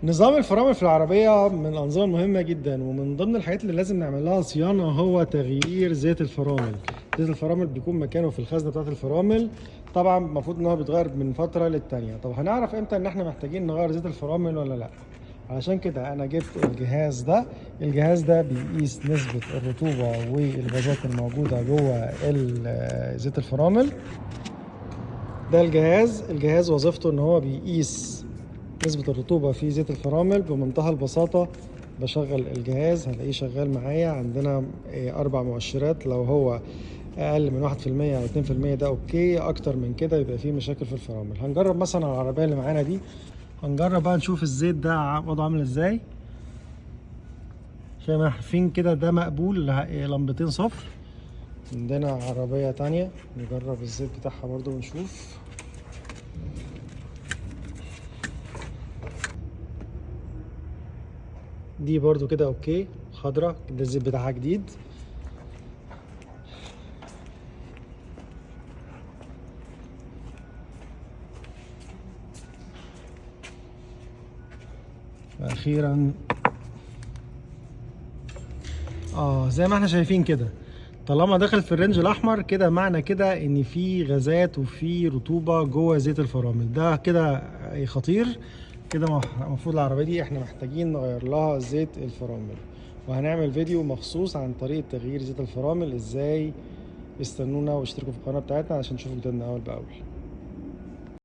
نظام الفرامل في العربية من الأنظمة المهمة جدا، ومن ضمن الحاجات اللي لازم نعمل لها صيانة هو تغيير زيت الفرامل. زيت الفرامل بيكون مكانه في الخزنة بتاعة الفرامل. طبعا المفروض ان هو بيتغير من فترة للتانية. طب هنعرف امتى ان احنا محتاجين نغير زيت الفرامل ولا لا؟ علشان كده انا جبت الجهاز ده. الجهاز ده بيقيس نسبة الرطوبة والغازات الموجودة جوه زيت الفرامل. ده الجهاز وظيفته ان هو بيقيس نسبة الرطوبة في زيت الفرامل بمنتهى البساطة. بشغل الجهاز هلاقيه شغال معايا. عندنا 4 مؤشرات، لو هو أقل من 1% أو 2% ده أوكي، أكتر من كده يبقى فيه مشاكل في الفرامل. هنجرب مثلا على العربية اللي معانا دي، هنجرب بقى نشوف الزيت ده وضعه عامل ازاي. زي ما عارفين كده ده مقبول، لمبتين صفر. عندنا عربية تانية نجرب الزيت بتاعها برضو ونشوف. دي برضو كده اوكي، خضرة، ده الزيت بتاعها جديد. واخيرا زي ما احنا شايفين كده، طالما دخل في الرينج الاحمر كده معنى كده ان في غازات وفي رطوبة جوه زيت الفرامل. ده كده خطير. كده المفروض العربية دي احنا محتاجين نغير لها زيت الفرامل، وهنعمل فيديو مخصوص عن طريقة تغيير زيت الفرامل ازاي. استنونا واشتركوا في القناة بتاعتنا عشان تشوفوا جديدنا اول باول.